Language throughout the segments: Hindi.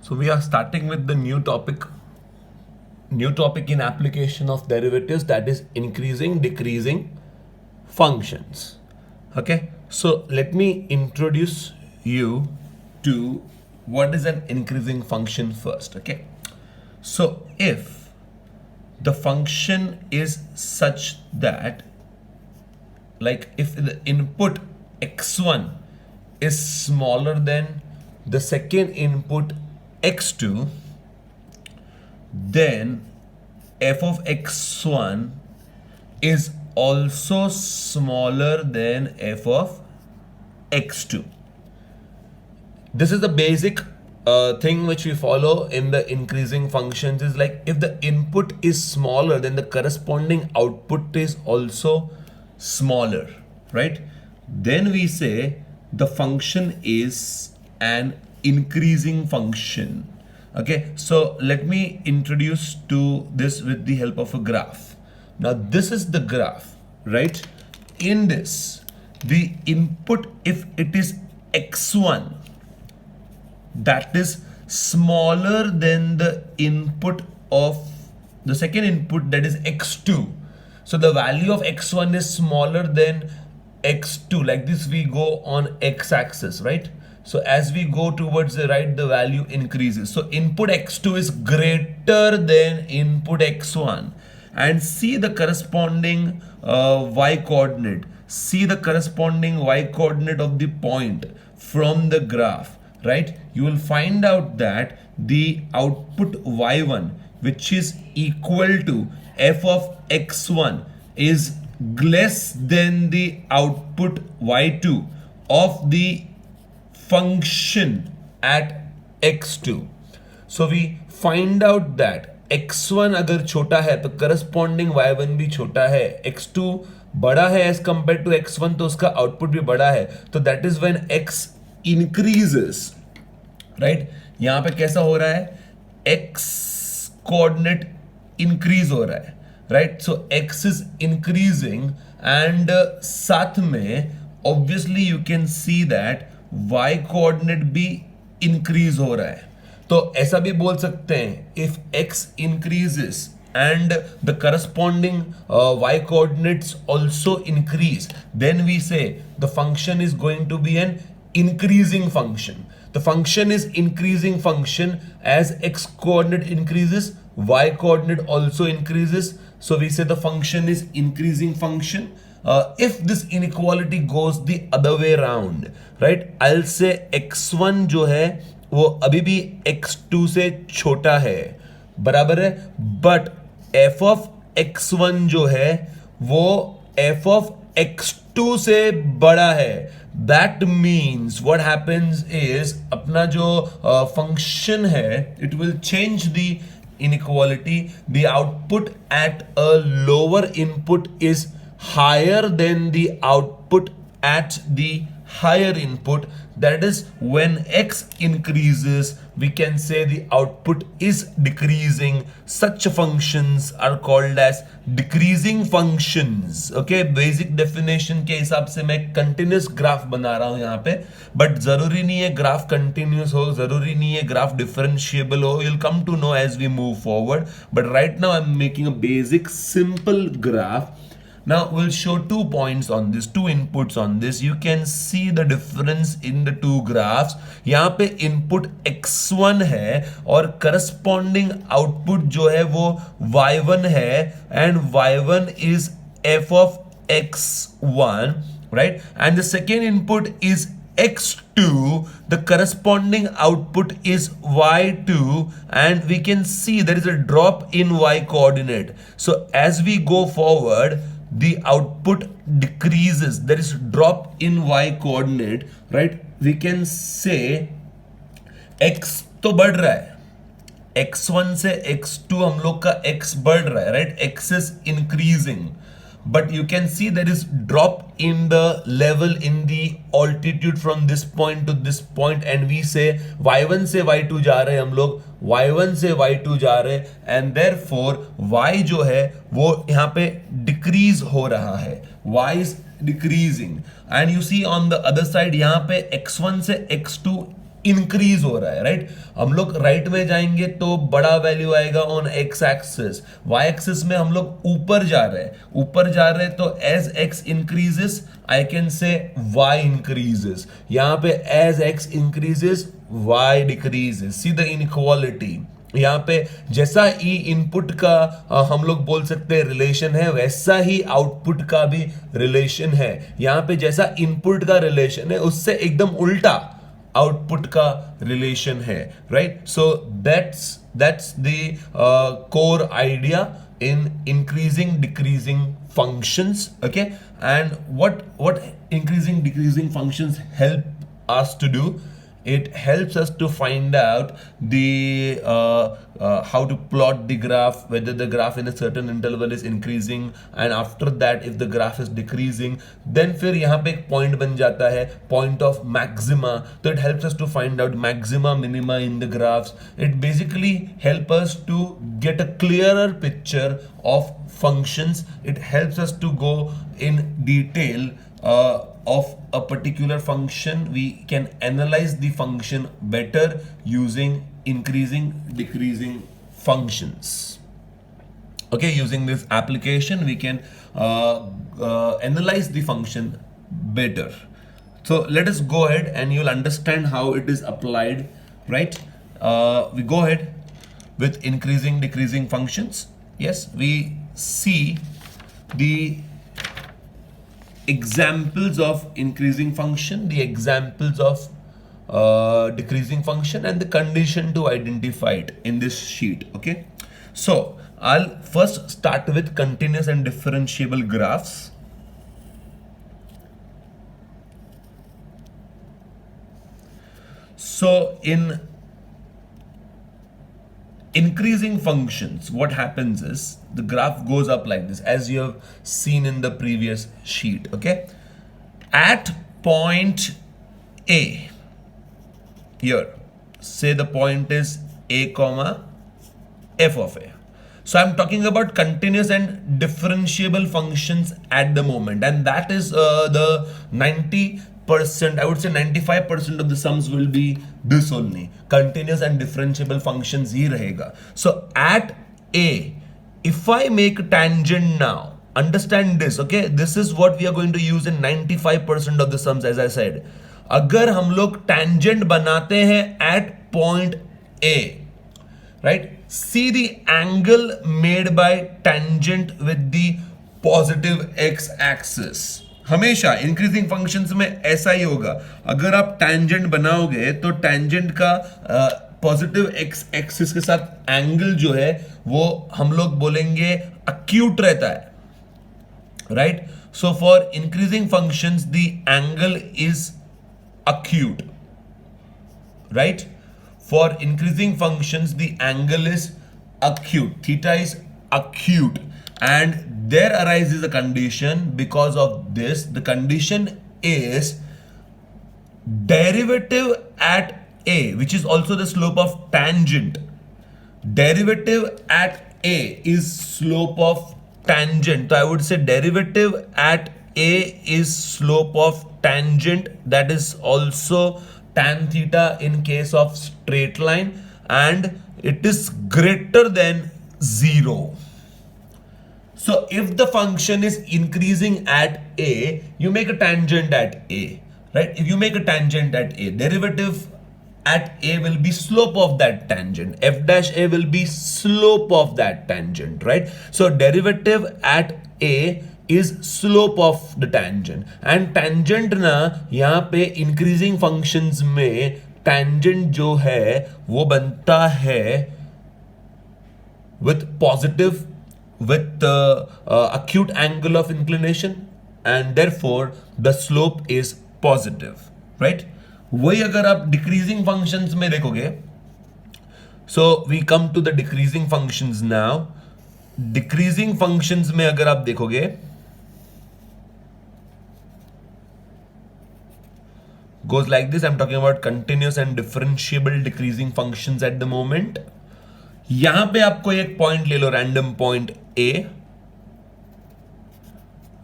So we are starting with the new topic in application of derivatives, that is increasing decreasing functions. Okay, so let me introduce you to what is an increasing function first. Okay, so if the function is such that, like if the input x1 is smaller than the second input x2, then f of x1 is also smaller than f of x2. This is the basic thing which we follow in the increasing functions, is like if the input is smaller, then the corresponding output is also smaller, right? Then we say the function is an increasing function. Okay, so let me introduce to this with the help of a graph. Now this is the graph, right? In this, the input, if it is x1, that is smaller than the input of the second input, that is x2. So the value of x1 is smaller than x2. Like this, we go on x-axis, right? So as we go towards the right, the value increases. So input x2 is greater than input x1. And see the corresponding y coordinate. See the corresponding y coordinate of the point from the graph, right? You will find out that the output y1, which is equal to f of x1, is less than the output y2 of the function at x2. So we find out that x1 अगर छोटा है तो corresponding y1 भी छोटा है, x2 बड़ा है as compared to x1 तो उसका output भी बड़ा है. तो that is when x increases, right? यहां पे कैसा हो रहा है, x coordinate increase हो रहा है, right? So x is increasing and साथ में obviously you can see that y coordinate भी increase हो रहा है. तो ऐसा भी बोल सकते हैं, if x increases and the corresponding y coordinates also increase, then we say the function is going to be an increasing function. The function is increasing function as x coordinate increases, y coordinate also increases. So we say the function is increasing function. If this inequality goes the other way around, right? I'll say x1 जो है वो अभी भी x2 से छोटा है, बराबर है, but f of x1 जो है वो f of x2 से बड़ा है. That means what happens is अपना जो function है, it will change the inequality. The output at a lower input is higher than the output at the higher input. That is when x increases, we can say the output is decreasing. Such functions are called as decreasing functions. Okay, basic definition के हिसाब से मैं continuous graph बना रहा हूं यहाँ पे, but जरूरी नहीं है graph continuous हो, जरूरी नहीं है graph differentiable हो. You'll come to know as we move forward, but right now I'm making a basic simple graph. Now we'll show 2 points on this, 2 inputs on this. You can see the difference in the two graphs. यहाँ पे input x1 है और corresponding output जो है वो y1 है, and y1 is f of x1, right? And the second input is x2, the corresponding output is y2, and we can see there is a drop in y coordinate. So as we go forward, the output decreases, there is drop in y coordinate, right? We can say x तो बढ़ रहा है, x1 से x2 हम लोग का x बढ़ रहा है, right? x is increasing, but you can see there is drop in the level in the altitude from this point to this point, and we say y1 से y2 जा रहे हैं हम लोग, y1 से y2 जा रहे हैं, and therefore y जो है वो यहाँ पे decrease हो रहा है, y is decreasing. And you see on the other side यहाँ पे x1 से x2 इंक्रीज हो रहा है, राइट। हम लोग राइट में जाएंगे तो बड़ा वैल्यू आएगा on x axis, y axis में हम लोग ऊपर जा रहे हैं, ऊपर जा रहे हैं, तो as x increases I can say y increases, यहां पे as x increases y decreases, see the inequality. यहाँ पे जैसा ई इनपुट का हम लोग बोल सकते हैं रिलेशन है, वैसा ही आउटपुट का भी रिलेशन है। यहाँ पे जैसा इनपुट का रिलेशन है उससे एकदम उल्टा आउटपुट का रिलेशन है, right. So that's the core idea in increasing decreasing functions, okay, and what increasing decreasing functions help us to do, it helps us to find out the how to plot the graph, whether the graph in a certain interval is increasing, and after that if the graph is decreasing, then फिर यहाँ पे एक point बन जाता है point of maxima, तो it helps us to find out maxima minima in the graphs. It basically help us to get a clearer picture of functions. It helps us to go in detail of a particular function. We can analyze the function better using increasing decreasing functions. Okay, using this application we can analyze the function better. So let us go ahead and you'll understand how it is applied, right? We go ahead with increasing decreasing functions. Yes, we see the examples of increasing function, the examples of decreasing function, and the condition to identify it in this sheet. Okay, so I'll first start with continuous and differentiable graphs. So in increasing functions, what happens is the graph goes up like this, as you have seen in the previous sheet. Okay, at point A, here say the point is a comma f of a. So I'm talking about continuous and differentiable functions at the moment, and that is the 90%, I would say 95% of the sums will be this only, continuous and differentiable functions ही रहेगा. So at A, if I make tangent now, understand this, okay, this is what we are going to use in 95% of the sums, as I said. अगर हम लोग tangent बनाते हैं at point A, right, see the angle made by tangent with the positive x axis. हमेशा इंक्रीजिंग फंक्शंस में ऐसा ही होगा, अगर आप टैंजेंट बनाओगे तो टैंजेंट का पॉजिटिव एक्स एक्सिस के साथ एंगल जो है वो हम लोग बोलेंगे अक्यूट रहता है, right. So for increasing functions the angle is acute, right? For increasing functions the angle is acute, theta is acute, and there arises a condition. Because of this, the condition is derivative at a, which is also the slope of tangent. Derivative at a is slope of tangent, so I would say derivative at a is slope of tangent, that is also tan theta in case of straight line, and it is greater than 0. So if the function is increasing at a, you make a tangent at a, right? If you make a tangent at a, derivative at a will be slope of that tangent, f dash a will be slope of that tangent, right? So derivative at a is slope of the tangent, and tangent ना यहाँ पे increasing functions में tangent जो है वो बनता है with positive, with acute angle of inclination, and therefore the slope is positive, right? वही अगर आप decreasing functions में देखोगे, so we come to the decreasing functions now. Decreasing functions में अगर आप देखोगे, goes like this. I'm talking about continuous and differentiable decreasing functions at the moment. यहां पे आपको एक पॉइंट ले लो, random point A,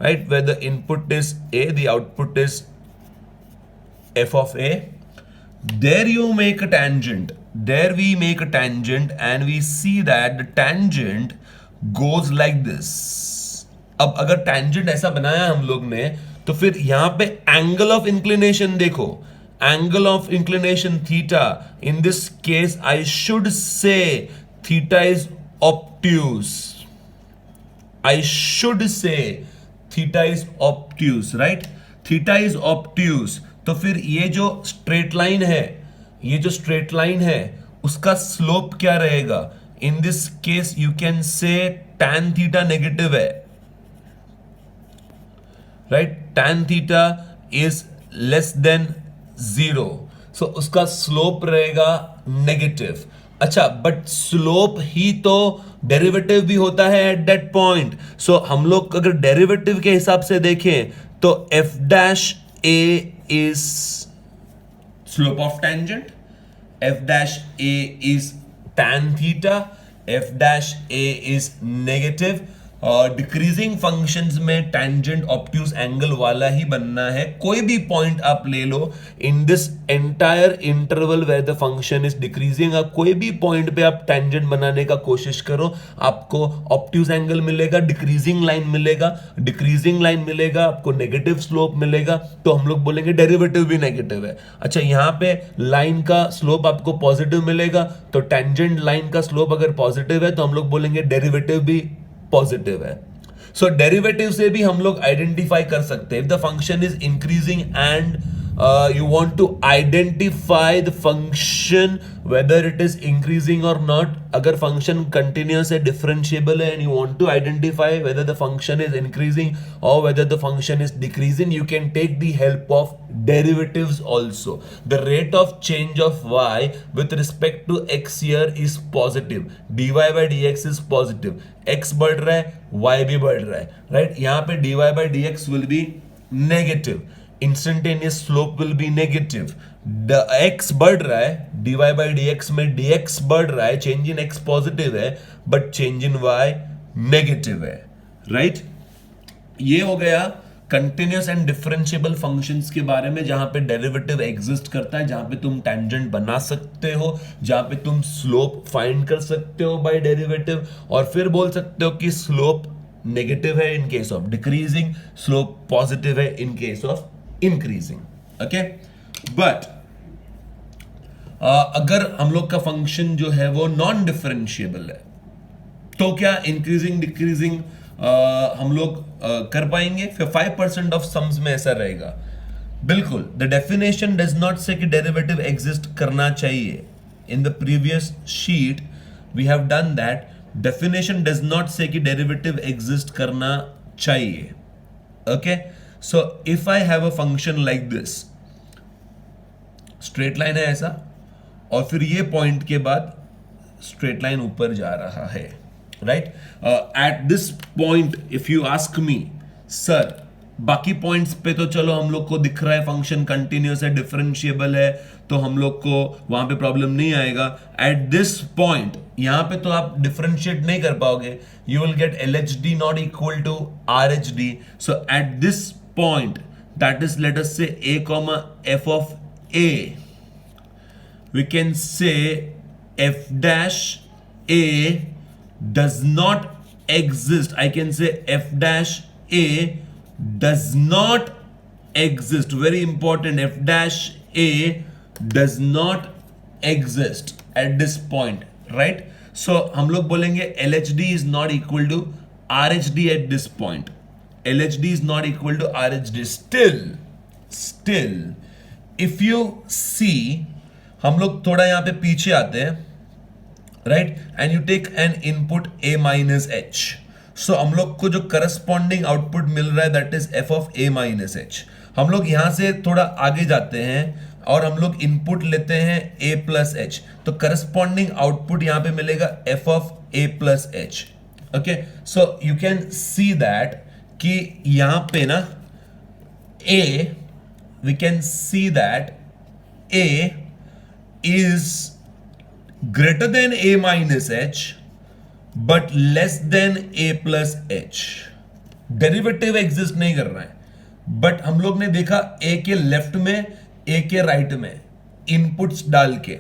right, where the input is A, the output is f of A. there you make a tangent, there we make a tangent and we see that the tangent goes like this. अब अगर tangent ऐसा बनाया हम लोग ने तो फिर यहां पे angle of inclination देखो, angle of inclination theta, in this case I should say theta is obtuse, I should say theta is obtuse, right? theta is obtuse. तो फिर ये जो स्ट्रेट लाइन है, ये जो स्ट्रेट लाइन है उसका स्लोप क्या रहेगा? In this case you can say tan theta negative है, right? tan theta is less than 0, so उसका स्लोप रहेगा नेगेटिव. अच्छा, बट स्लोप ही तो डेरिवेटिव भी होता है एट दैट पॉइंट. सो हम लोग अगर डेरिवेटिव के हिसाब से देखें तो f dash a is slope of tangent, f dash a is tan theta, f dash a is negative. Decreasing functions में टेंजेंट ऑब्ट्यूज एंगल वाला ही बनना है. कोई भी पॉइंट आप ले लो in this entire interval where the function is decreasing, आप कोई भी पॉइंट पे आप टेंजेंट बनाने का कोशिश करो, आपको ऑब्ट्यूज एंगल मिलेगा, डिक्रीजिंग लाइन मिलेगा, डिक्रीजिंग लाइन मिलेगा, आपको नेगेटिव स्लोप मिलेगा. तो हम लोग बोलेंगे डेरिवेटिव भी नेगेटिव है. अच्छा, यहां पे लाइन का स्लोप आपको पॉजिटिव मिलेगा, तो टेंजेंट लाइन का स्लोप अगर पॉजिटिव है तो हम लोग बोलेंगे डेरिवेटिव भी पॉजिटिव है. सो डेरिवेटिव से भी हम लोग आइडेंटिफाई कर सकते हैं. If the function is increasing and you want to identify the function whether it is increasing or not. अगर function continuous है, differentiable है and you want to identify whether the function is increasing or whether the function is decreasing, you can take the help of derivatives also. The rate of change of y with respect to x here is positive. dy by dx is positive. x बढ़ रहा है, y भी बढ़ रहा है, right? यहाँ पे dy by dx will be negative. Instantaneous slope will be negative. x बढ़ रहा है, dy by dx में dx बढ़ रहा है, चेंज इन x पॉजिटिव है but change in y negative है, राइट? ये हो गया कंटिन्यूअस एंड डिफरेंशिएबल फंक्शंस के बारे में, जहां पे डेरिवेटिव एग्जिस्ट करता है, जहां पे तुम टेंजेंट बना सकते हो, जहां पे तुम स्लोप फाइंड कर सकते हो बाय डेरिवेटिव, और फिर बोल सकते हो कि स्लोप नेगेटिव है in case of decreasing, slope positive है in case of increasing. Okay, but अगर हम लोग का फंक्शन जो है वो नॉन डिफरेंशिएबल है तो क्या इंक्रीजिंग डिक्रीजिंग हम लोग कर पाएंगे? फिर 5% ऑफ सम्स में ऐसा रहेगा. बिल्कुल, the definition does not say कि डेरिवेटिव एग्जिस्ट करना चाहिए. In the previous sheet we have done that. Definition does not say कि डेरिवेटिव एग्जिस्ट करना चाहिए. Okay, so if I have a function like this, straight line है ऐसा, और फिर ये पॉइंट के बाद स्ट्रेट लाइन ऊपर जा रहा है, right? Eight this point if you ask me, sir बाकी पॉइंट्स पे तो चलो हम लोग को दिख रहा है फंक्शन कंटिन्यूअस है, डिफरेंशिएबल है, तो हम लोग को वहां पे प्रॉब्लम नहीं आएगा. एट दिस पॉइंट यहां पे तो आप डिफरेंशिएट नहीं कर पाओगे. You will get LHD not equal to RHD. So at this point, that is let us say a comma f of a, we can say f dash a does not exist. I can say f dash a does not exist. Very important, f dash a does not exist at this point, right? So हम लोग बोलेंगे LHD is not equal to RHD at this point. LHD is not equal to RHD. Still if you see, हम लोग थोड़ा यहां पे पीछे आते हैं, right? And you take an input a minus h. सो हम लोग को जो करस्पॉन्डिंग आउटपुट मिल रहा है that is f of a minus h. हम लोग यहां से थोड़ा आगे जाते हैं और हम लोग इनपुट लेते हैं a plus h. तो करस्पॉन्डिंग आउटपुट यहां पे मिलेगा f of a plus h. Okay, so you can see that कि यहां पे ना a, we can see that a is greater than a minus h but less than a plus h. Derivative exist नहीं कर रहा है, बट हम लोग ने देखा a के लेफ्ट में, a के राइट में. इनपुट्स डाल के,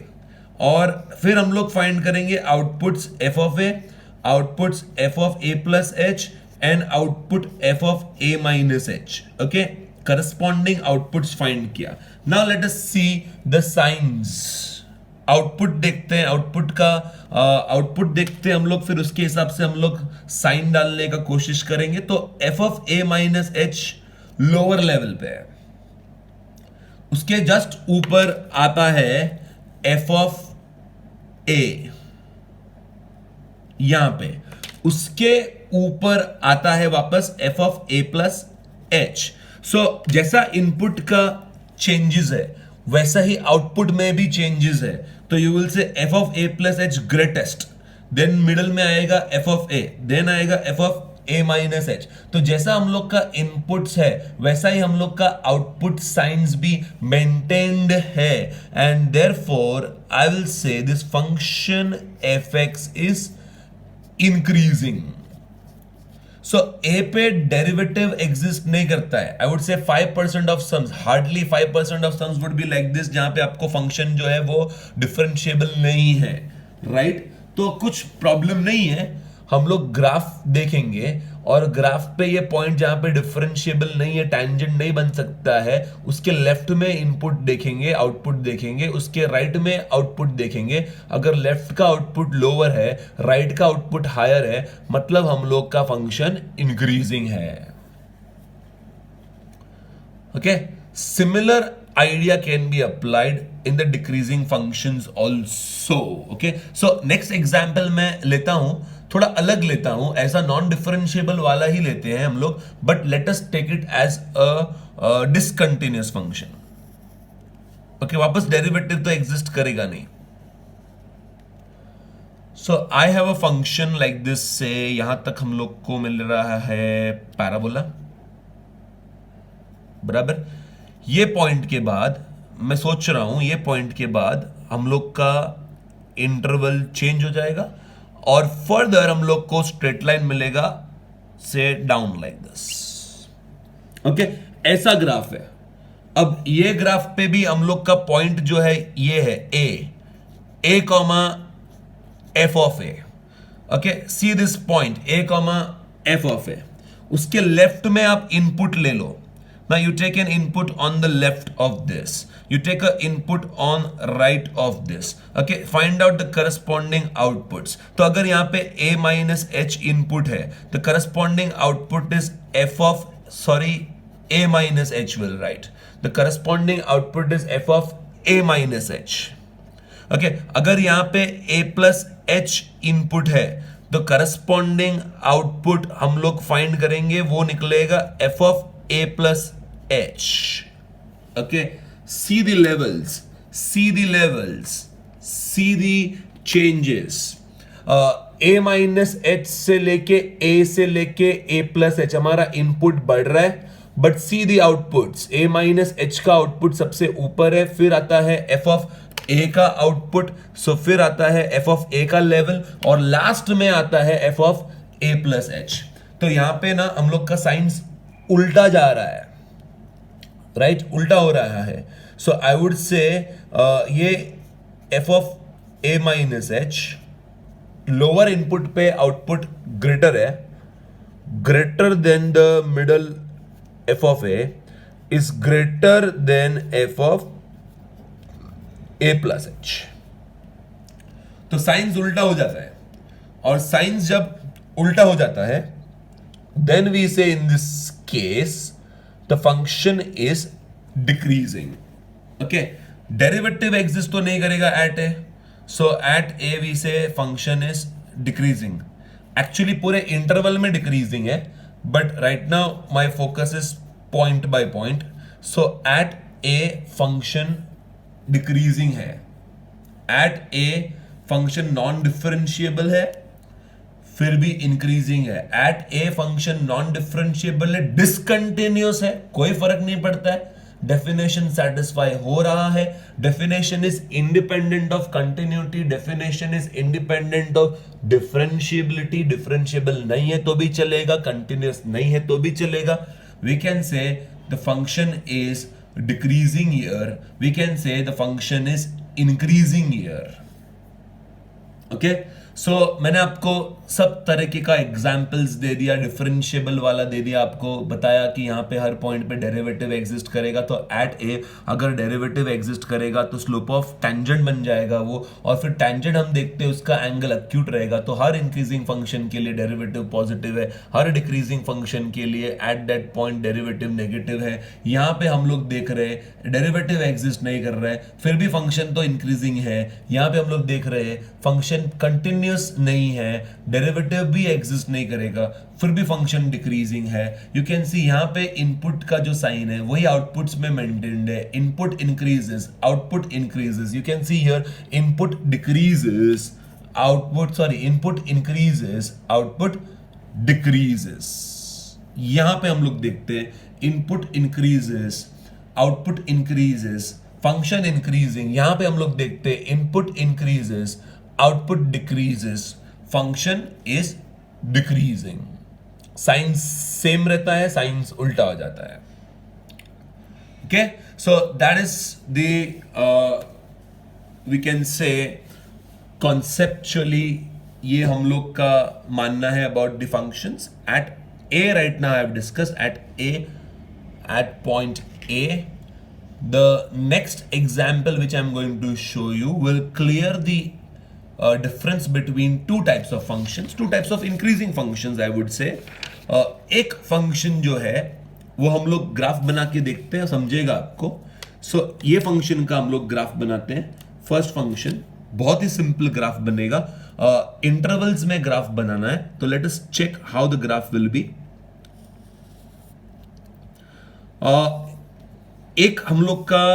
और फिर हम लोग फाइंड करेंगे outputs f of a, outputs f of a plus h and output f of a minus h. Okay, corresponding outputs find किया. Now let us see the signs. Output देखते हैं, आउटपुट का आउटपुट देखते हैं हम लोग, फिर उसके हिसाब से हम लोग साइन डालने का कोशिश करेंगे. तो F of a minus H lower level पे है, उसके जस्ट ऊपर आता है एफ ऑफ ए, यहां पे उसके ऊपर आता है वापस f of a plus h. So जैसा इनपुट का चेंजेस है वैसा ही आउटपुट में भी चेंजेस है. तो you will say f of a plus h greatest, then middle में आएगा एफ ऑफ ए, देन आएगा f of a minus h. तो जैसा हम लोग का इनपुट्स है वैसा ही हम लोग का आउटपुट साइंस भी मेंटेन्ड है. And therefore I will say this function f x is increasing. So a पे डेरिवेटिव एग्जिस्ट नहीं करता है. आई वुड से 5% of sums, hardly 5% of sums would be like this, जहां पे आपको फंक्शन जो है वो डिफरेंशिएबल नहीं है, राइट? तो कुछ प्रॉब्लम नहीं है. हम लोग ग्राफ देखेंगे और ग्राफ पे ये पॉइंट जहां पे डिफरेंशिएबल नहीं है, टैंजेंट नहीं बन सकता है, उसके लेफ्ट में इनपुट देखेंगे, आउटपुट देखेंगे, उसके राइट में आउटपुट देखेंगे. अगर लेफ्ट का आउटपुट लोअर है, राइट का आउटपुट हायर है, मतलब हम लोग का फंक्शन इंक्रीजिंग है. Okay, similar idea can be applied in the decreasing functions also. Okay, so next example मैं लेता हूं, थोड़ा अलग लेता हूं, ऐसा नॉन डिफरेंशिएबल वाला ही लेते हैं हम लोग, but let us take it as a discontinuous function. Okay, वापस डेरिवेटिव तो एग्जिस्ट करेगा नहीं. So I have a function like this. से यहां तक हम लोग को मिल रहा है पैराबोला, बराबर. ये पॉइंट के बाद मैं सोच रहा हूं, ये पॉइंट के बाद हम लोग का इंटरवल चेंज हो जाएगा और फर्दर हम लोग को स्ट्रेट लाइन मिलेगा से डाउन लाइक दिस. ओके, ऐसा ग्राफ है. अब ये ग्राफ पे भी हम लोग का पॉइंट जो है ये है A comma F of A. Okay, see this point A comma F of A. उसके लेफ्ट में आप इनपुट ले लो. Now you take an input on the left of this. You take an input on right of this. Okay, find out the corresponding outputs. तो अगर यहाँ पे a minus h input है, the corresponding output is a minus h will write. The corresponding output is f of a minus h. Okay, अगर यहाँ पे a plus h input है, तो corresponding output हम लोग find करेंगे, वो निकलेगा f of a plus h. Okay, see the levels, see the changes. a minus h से लेके a से लेके a plus h हमारा इनपुट बढ़ रहा है, but see the outputs. a minus h का आउटपुट सबसे ऊपर है, फिर आता है f ऑफ a का आउटपुट, सो फिर आता है f ऑफ a का लेवल, और लास्ट में आता है f of a plus h. तो यहां पे ना हम लोग का साइंस उल्टा जा रहा है, राइट? उल्टा हो रहा है. सो आई वुड से ये f of a minus h lower input पे आउटपुट ग्रेटर है, greater than the middle f of a is greater than f of a plus h. तो साइंस उल्टा हो जाता है, और साइंस जब उल्टा हो जाता है, then we say in this case the function is decreasing. Okay, derivative exist तो नहीं करेगा at a, so at a we say function is decreasing. Actually पूरे interval में decreasing है, but right now my focus is point by point. So at a function decreasing है, at a function non differentiable है, फिर भी इंक्रीजिंग है. At a function non differentiable है, डिसकंटिन्यूअस है, कोई फर्क नहीं पड़ता है, डेफिनेशन सेटिस्फाई हो रहा है. Definition is independent of continuity, definition is independent of differentiability. Differentiable नहीं है तो भी चलेगा, कंटिन्यूअस नहीं है तो भी चलेगा. We can say the function is decreasing here, we can say the function is increasing here. Okay so मैंने आपको सब तरीके का एग्जाम्पल्स दे दिया, डिफरेंशिएबल वाला दे दिया, आपको बताया कि यहाँ पे हर पॉइंट पे डेरिवेटिव एग्जिस्ट करेगा, तो एट ए अगर डेरिवेटिव एग्जिस्ट करेगा तो स्लोप ऑफ टेंजेंट बन जाएगा वो, और फिर टेंजेंट हम देखते हैं उसका एंगल एक्यूट रहेगा, तो हर इंक्रीजिंग फंक्शन के लिए डेरिवेटिव पॉजिटिव है, हर डिक्रीजिंग फंक्शन के लिए at that point derivative negative है। यहाँ पे हम लोग देख रहे हैं डेरिवेटिव एग्जिस्ट नहीं कर रहा है, फिर भी फंक्शन तो इंक्रीजिंग है। यहाँ पे हम लोग देख रहे हैं फंक्शन कंटिन्यूअस नहीं है, डेरिवेटिव भी एग्जिस्ट नहीं करेगा, फिर भी फंक्शन डिक्रीजिंग है। यू कैन सी यहाँ पे इनपुट का जो साइन है वही आउटपुट्स में मेंटेन्ड है, input increases output increases. You can see here input decreases output, sorry input increases output decreases. यहां पे हम लोग देखते हैं input increases output increases, function increasing. यहां पे हम लोग देखते हैं input increases output decreases, function is decreasing. Sign same रहता है, साइंस उल्टा हो जाता है। Okay so that is the we can say conceptually ये हम लोग का मानना है about the functions eight A. Right now I have discussed at A, at point A. The next example which I'm going to show you will clear the difference between two types of functions, two types of increasing functions I would say. एक फंक्शन जो है वो हम लोग ग्राफ बना के देखते हैं, समझेगा आपको। सो ये फंक्शन का हम लोग ग्राफ बनाते हैं। फर्स्ट फंक्शन बहुत ही सिंपल ग्राफ बनेगा, इंटरवल्स में ग्राफ बनाना है, तो let us check how the graph will be. एक हम लोग का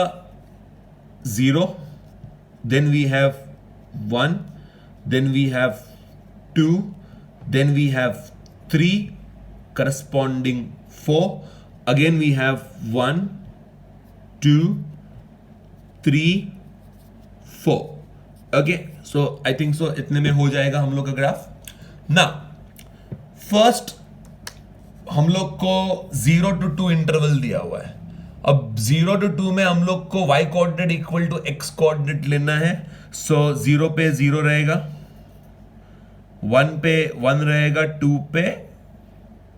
0, then we have 1, then we have 2, then we have 3 corresponding 4, again we have 1 2 3 4। Okay so I think so इतने में हो जाएगा हम लोग का ग्राफ ना। फर्स्ट हम लोग को 0 to 2 इंटरवल दिया हुआ है। अब 0 to 2 में हम लोग को y coordinate equal to x coordinate लेना है। सो 0 पे 0 रहेगा, 1 पे 1 रहेगा, 2 पे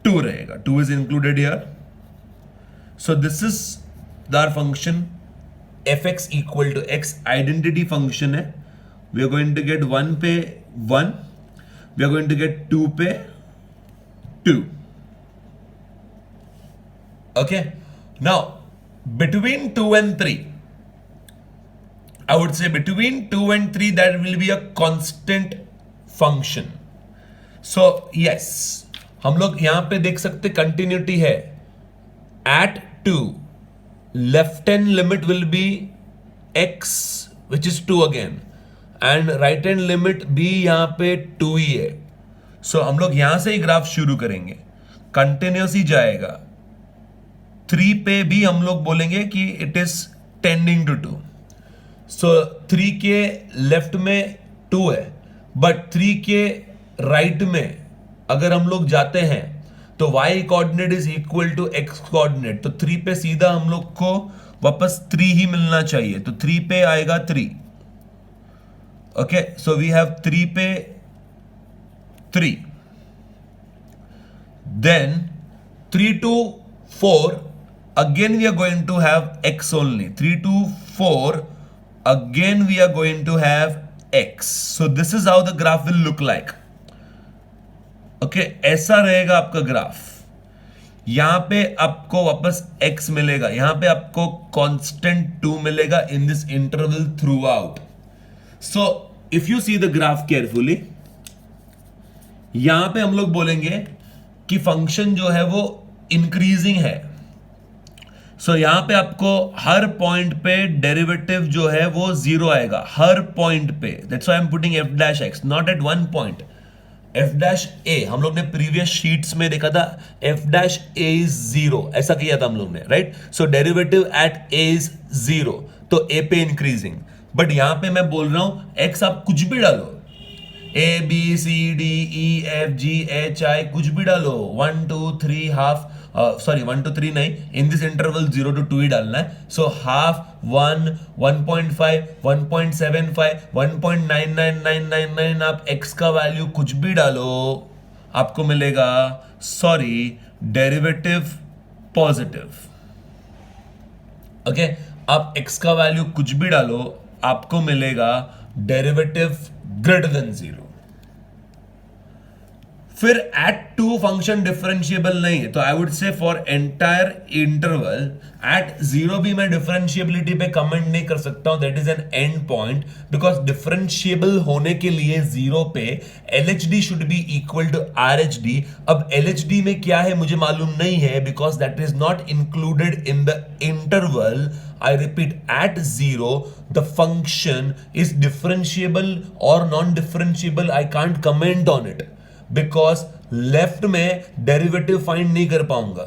2 रहेगा, 2 is included here. So this is our function fx equal to x, identity function है। We are going to get 1 पे 1, we are going to get 2 पे 2। Okay, now between 2 and 3, I would say between 2 and 3 that will be a constant function. So yes, हम लोग यहां पे देख सकते कंटिन्यूटी है। At 2, left hand limit will be x which is 2 again, and right hand limit भी यहां पे 2 ही है। So हम लोग यहां से ही ग्राफ शुरू करेंगे, कंटिन्यूस ही जाएगा। 3 पे भी हम लोग बोलेंगे कि इट इज टेंडिंग टू 2। सो 3 के लेफ्ट में 2 है, बट 3 के राइट में अगर हम लोग जाते हैं तो y coordinate is equal to x coordinate, तो 3 पे सीधा हम लोग को वापस 3 ही मिलना चाहिए, तो 3 पे आएगा 3। ओके सो वी हैव 3 पे 3, then 3 to 4 again we are going to have x only, 3 to 4 again we are going to have x। so this is how the graph will look like। okay, ऐसा रहेगा आपका ग्राफ। यहां पे आपको वापस x मिलेगा, यहां पे आपको कांस्टेंट 2 मिलेगा in this interval through out. So if you see the graph carefully, यहां पे हम लोग बोलेंगे कि फंक्शन जो है वो इंक्रीजिंग है। सो यहां पे आपको हर पॉइंट पे डेरिवेटिव जो है वो 0 आएगा, हर पॉइंट पे। That's why I am putting f dash x, not at one point. f dash a हम लोग ने प्रीवियस शीट्स में देखा था, f डैश a इज 0, ऐसा किया था हम लोग ने, right. So derivative eight a is 0, तो a पे इंक्रीजिंग। बट यहां पे मैं बोल रहा हूं x आप कुछ भी डालो, A B C D E F G H I कुछ भी डालो, 1 2 3 हाफ, सॉरी 1 to 3 नहीं, इन दिस इंटरवल 0 to 2 ही डालना है. सो हाफ, 1, 1.5, 1.75, 1.99999, आप x का वैल्यू कुछ भी डालो, आपको मिलेगा, सॉरी, डेरिवेटिव पॉजिटिव. ओके, आप x का वैल्यू कुछ भी डालो, आपको मिलेगा डेरिवेटिव ग्रेटर देन 0. फिर एट 2 फंक्शन डिफरेंशिएबल नहीं है, तो I would say for entire interval at 0 भी मैं डिफरेंशिएबिलिटी पे कमेंट नहीं कर सकता हूं. That is an end point, because differentiable होने के लिए 0 पे LHD should be equal to RHD. अब LHD में क्या है मुझे मालूम नहीं है, because that is not included in the interval. I repeat, at 0 the function is differentiable or non-differentiable. I can't comment on it because left में डेरिवेटिव फाइंड नहीं कर पाऊंगा.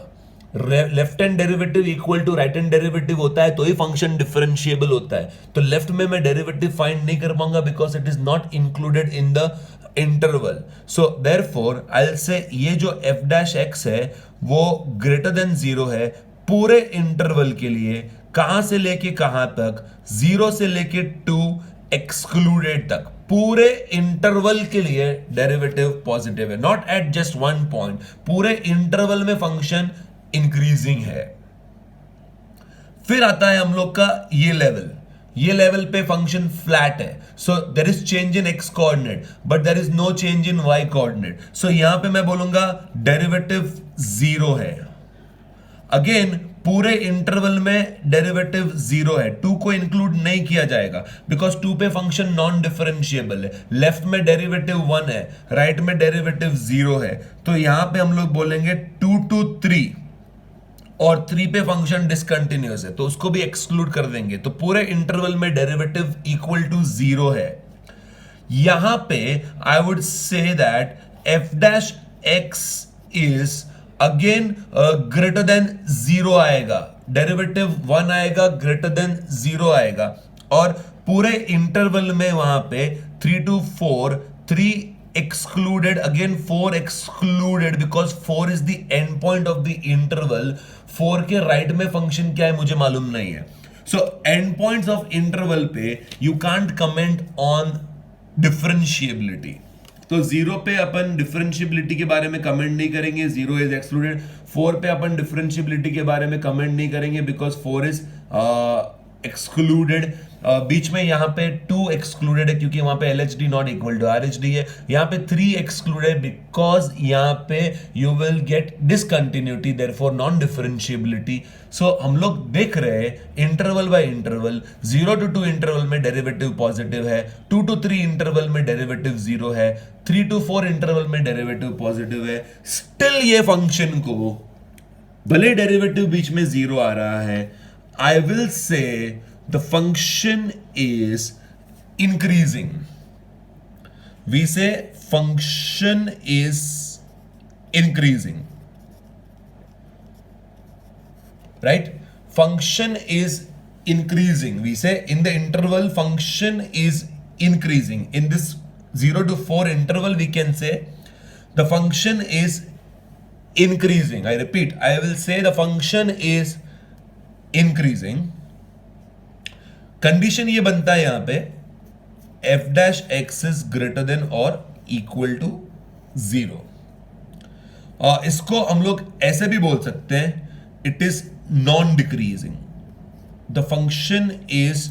Left hand derivative equal to right hand derivative होता है तो ही फंक्शन डिफरेंशिएबल होता है. तो लेफ्ट में मैं डेरिवेटिव फाइंड नहीं कर पाऊंगा because it is not included in the interval. So therefore I will से ये जो f डैश x है वो ग्रेटर देन 0 है पूरे इंटरवल के लिए. कहां से लेके कहां तक? 0 से लेके 2 एक्सक्लूडेड तक, पूरे इंटरवल के लिए डेरिवेटिव पॉजिटिव है. Not at just one point, पूरे इंटरवल में फंक्शन इंक्रीजिंग है. फिर आता है हम लोग का ये लेवल. ये लेवल पे फंक्शन फ्लैट है. So there is change in x coordinate but there is no change in y coordinate. So यहां पे मैं बोलूंगा डेरिवेटिव 0 है. अगेन पूरे इंटरवल में डेरिवेटिव 0 है. 2 को इंक्लूड नहीं किया जाएगा बिकॉज 2 पे फंक्शन नॉन डिफरेंशिएबल है. लेफ्ट में डेरिवेटिव 1 है, राइट में डेरिवेटिव 0 है. तो यहां पे हम लोग बोलेंगे 2 to 3 और 3 पे फंक्शन डिसकंटिन्यूअस है तो उसको भी एक्सक्लूड कर देंगे. तो पूरे इंटरवल में डेरिवेटिव इक्वल टू 0 है. यहां पे आई would say that f dash x is again greater than 0 आएगा. डेरिवेटिव 1 आएगा, ग्रेटर देन 0 आएगा. और पूरे इंटरवल में वहां पे 3 to 4, 3 excluded, again 4 excluded because 4 is the end point of the interval. 4 के राइट में फंक्शन क्या है मुझे मालूम नहीं है. So end points of interval पे you can't comment on differentiability. तो 0 पे अपन डिफरेंशिएबिलिटी के बारे में कमेंट नहीं करेंगे, 0 इज एक्सक्लूडेड. 4 पे अपन डिफरेंशिएबिलिटी के बारे में कमेंट नहीं करेंगे बिकॉज 4 इज एक्सक्लूडेड. बीच में यहाँ पे 2 एक्सक्लूडेड है क्योंकि वहां पे LHD not equal to RHD है. यहाँ पे 3 एक्सक्लूडेड बिकॉज यहाँ पे you will get discontinuity, therefore non differentiability. So हम लोग देख रहे हैं interval by interval. 0 to 2 interval में डेरिवेटिव पॉजिटिव है, 2 to 3 इंटरवल में डेरिवेटिव 0 है, 3 to 4 इंटरवल में डेरिवेटिव पॉजिटिव है. स्टिल ये फंक्शन को भले डेरिवेटिव बीच में 0 आ रहा है, आई विल से the function is increasing. We say function is increasing, right? Function is increasing. We say in the interval function is increasing. In this 0 to 4 interval we can say the function is increasing. I repeat, I will say the function is increasing. Condition ये बनता है यहां पे f dash x is greater than और इक्वल टू 0. इसको हम लोग ऐसे भी बोल सकते हैं, it is non decreasing. The function is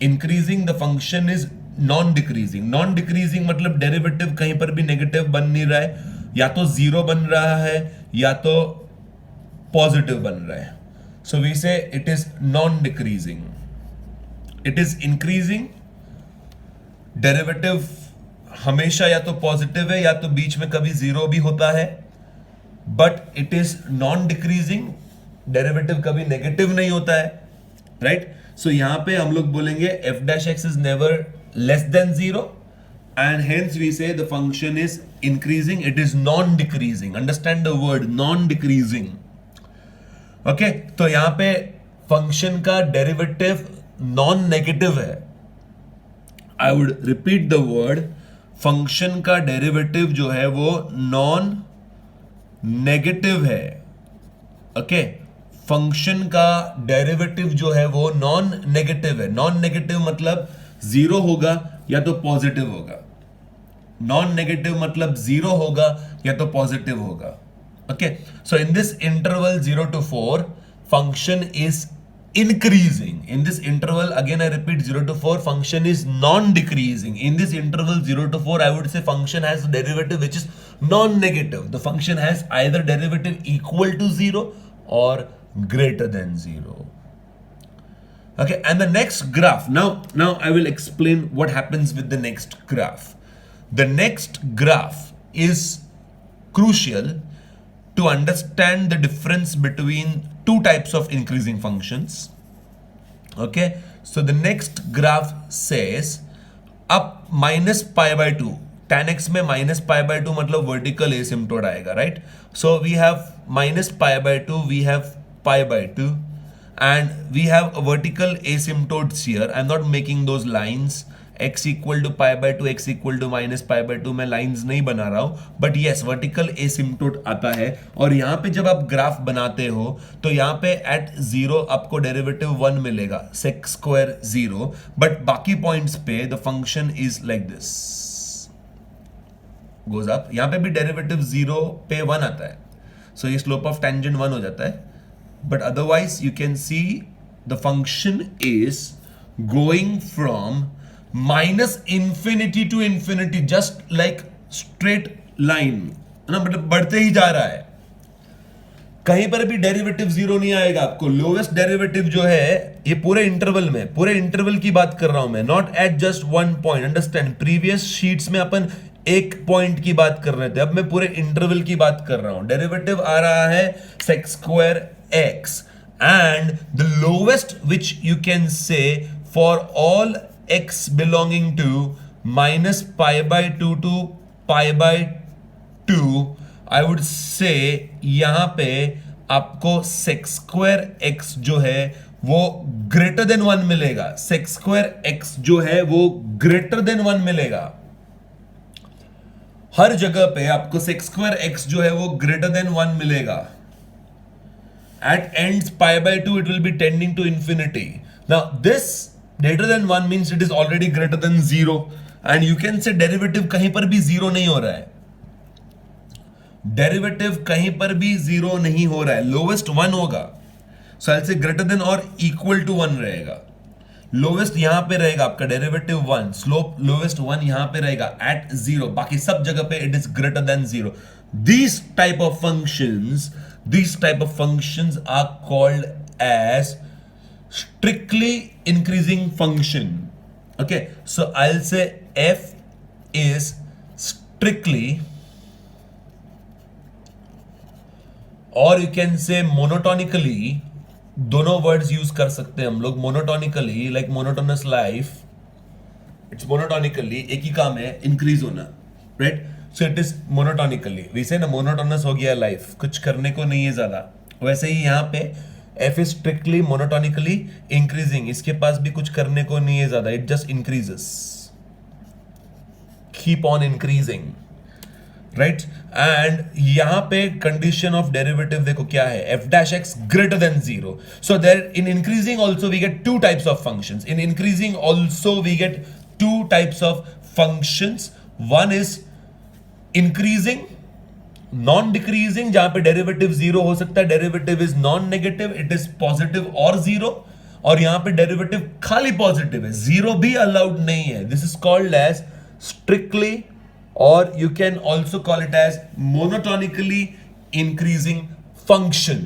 increasing, the function is non decreasing. Non decreasing मतलब डेरिवेटिव कहीं पर भी नेगेटिव बन नहीं रहा है, या तो 0 बन रहा है या तो पॉजिटिव बन रहा है. सो वी से it is non decreasing. It is increasing. Derivative हमेशा या तो पॉजिटिव है या तो बीच में कभी 0 भी होता है, but it is non decreasing. Derivative कभी नेगेटिव नहीं होता है, राइट? सो यहां पे हम लोग बोलेंगे f dash x is never less than 0 and hence we say the function is increasing. It is non decreasing. Understand the word non decreasing. Okay, तो यहां पे फंक्शन का डेरिवेटिव नॉन नेगेटिव है. I would repeat the word, function का डेरिवेटिव जो है वो नॉन नेगेटिव है. ओके, फंक्शन का डेरिवेटिव जो है वो नॉन नेगेटिव है. नॉन नेगेटिव मतलब जीरो होगा या तो पॉजिटिव होगा. नॉन नेगेटिव मतलब जीरो होगा या तो पॉजिटिव होगा. Okay, so in this interval 0 to 4 function is increasing. In this interval, again I repeat, 0 to 4 function is non-decreasing. In this interval 0 to 4, I would say function has a derivative which is non-negative. The function has either derivative equal to 0 or greater than 0. Okay, and the next graph, now I will explain what happens with the next graph. The next graph is crucial to understand the difference between two types of increasing functions. Okay, so the next graph says up minus pi by 2. tan x में minus pi by 2 मतलब vertical asymptote आएगा, right? So we have minus pi by 2, we have pi by 2, and we have a vertical asymptotes here. I'm not making those lines. x equal to pi by 2, x equal to minus pi by 2, मैं लाइंस नहीं बना रहा हूं, बट यस वर्टिकल एसिम्पटोट आता है. और यहां पे जब आप ग्राफ बनाते हो तो यहां पे एट 0 आपको डेरिवेटिव 1 मिलेगा, sec स्क्वायर 0, बट बाकी पॉइंट्स पे the function is like this, goes up. यहां पे भी डेरिवेटिव 0 पे 1 आता है, सो ये स्लोप ऑफ टेंजेंट 1 हो जाता है, but otherwise you can see the function is going from minus infinity to infinity, just like straight line, ना, मतलब बढ़ते ही जा रहा है. कहीं पर भी डेरिवेटिव जीरो नहीं आएगा आपको. लोवेस्ट डेरिवेटिव जो है ये पूरे इंटरवल में, पूरे इंटरवल की बात कर रहा हूं मैं, not at just one point. Understand, previous sheets में अपन एक पॉइंट की बात कर रहे थे, अब मैं पूरे इंटरवल की बात कर रहा हूं. डेरिवेटिव आ रहा है sec square x, and the lowest which you can से for all x belonging to minus pi by 2 to pi by 2, I would say यहां पे आपको sec square x जो है वो greater than 1 मिलेगा. sec square x जो है वो greater than 1 मिलेगा. हर जगह पे आपको sec square x जो है वो greater than 1 मिलेगा. At ends pi by 2 it will be tending to infinity. Now this greater than 1 means it is already greater than 0, and you can say derivative कहीं पर भी 0 नहीं हो रहा है. डेरिवेटिव कहीं पर भी 0 नहीं हो रहा है. लोवेस्ट 1 होगा, so I'll say greater than or equal to 1 रहेगा. लोवेस्ट यहां पे रहेगा आपका डेरिवेटिव 1, स्लोप लोवेस्ट 1 यहां पे रहेगा at 0, बाकी सब जगह पे it is greater than 0. These type of functions are called as strictly increasing function. Okay, so I'll say f is strictly, or you can say monotonically. दोनों वर्ड्स यूज कर सकते हैं हम लोग. Monotonically like monotonous life, it's monotonically एक ही काम है, इंक्रीज होना, right? So it is monotonically. वैसे ना मोनोटोनस हो गया लाइफ, कुछ करने को नहीं है ज्यादा, वैसे ही यहाँ पे f is strictly monotonically increasing. इसके पास भी कुछ करने को नहीं है ज्यादा, it just increases, keep on increasing, right? and यहां पे condition of derivative देखो क्या है, f dash x greater than 0. so there in increasing also we get two types of functions. In increasing also we get two types of functions. One is increasing, non decreasing, जहां पे डेरिवेटिव 0 हो सकता है. Derivative is non negative, it is positive और 0, और यहां पे डेरिवेटिव खाली पॉजिटिव है, 0 भी अलाउड नहीं है. This is called as strictly, और you can also call it as monotonically increasing function.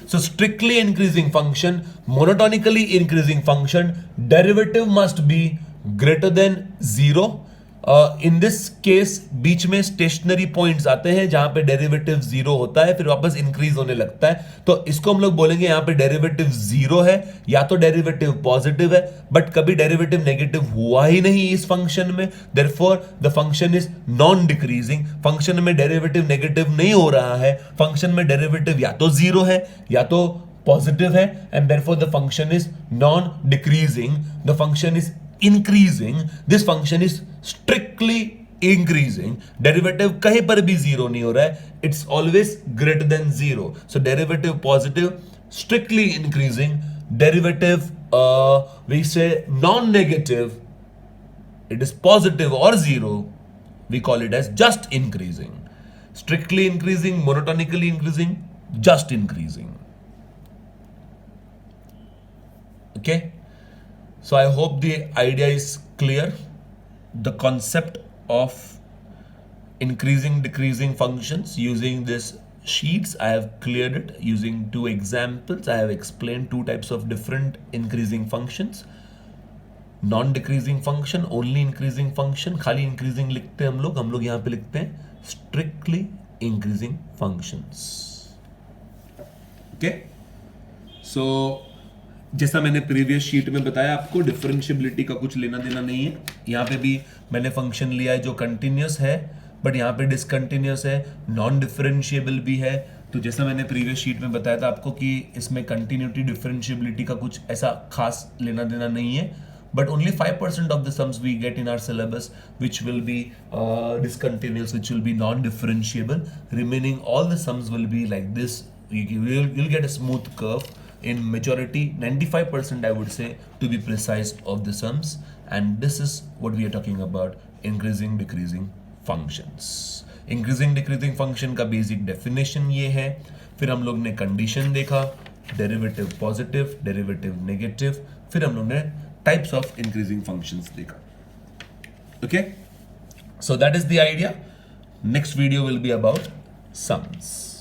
So strictly increasing function, monotonically increasing function, derivative must be greater than 0. In this case बीच में स्टेशनरी पॉइंट्स आते हैं जहां पे डेरिवेटिव 0 होता है, फिर वापस इंक्रीज होने लगता है. तो इसको हम लोग बोलेंगे यहां पे डेरिवेटिव 0 है, या तो डेरिवेटिव पॉजिटिव है, बट कभी डेरिवेटिव नेगेटिव हुआ ही नहीं इस फंक्शन में. Therefore the function is non decreasing. Function में डेरिवेटिव नेगेटिव नहीं हो रहा है, फंक्शन में डेरिवेटिव या तो 0 है या तो पॉजिटिव है, and therefore the function is non decreasing. The function is increasing. This function is strictly increasing, derivative कहीं पर भी जीरो नहीं हो रहा है, it's always greater than zero. So derivative positive, strictly increasing. Derivative we say non negative, it is positive or zero, we call it as just increasing. Strictly increasing, monotonically increasing, just increasing. Okay, so I hope the idea is clear. The concept of increasing decreasing functions using this sheets, I have cleared it using two examples. I have explained two types of different increasing functions. Non decreasing function, only increasing function. खाली इंक्रीजिंग लिखते हैं हम लोग यहां पे लिखते हैं स्ट्रिक्टली इंक्रीजिंग फंक्शंस. ओके, सो जैसा मैंने प्रीवियस शीट में बताया आपको, डिफरेंशिएबिलिटी का कुछ लेना देना नहीं है. यहां पे भी मैंने फंक्शन लिया है जो कंटिन्यूस है, बट यहां पे डिसकंटिन्यूस है, नॉन डिफरेंशिएबल भी है. तो जैसा मैंने प्रीवियस शीट में बताया था आपको कि इसमें कंटिन्यूटी डिफरेंशिएबिलिटी का कुछ ऐसा खास लेना देना नहीं है. But only 5% of the sums we get in our syllabus which will be discontinuous, which will be non-differentiable. Remaining all the sums will be like this. You'll get a smooth curve. In majority, 95% I would say to be precise of the sums. And this is what we are talking about, increasing decreasing functions. Increasing decreasing function का basic definition ये है. फिर हम लोग ने condition देखा, derivative positive, derivative negative. फिर हम लोग ने types of increasing functions dekha. Okay, so that is the idea. Next video will be about sums.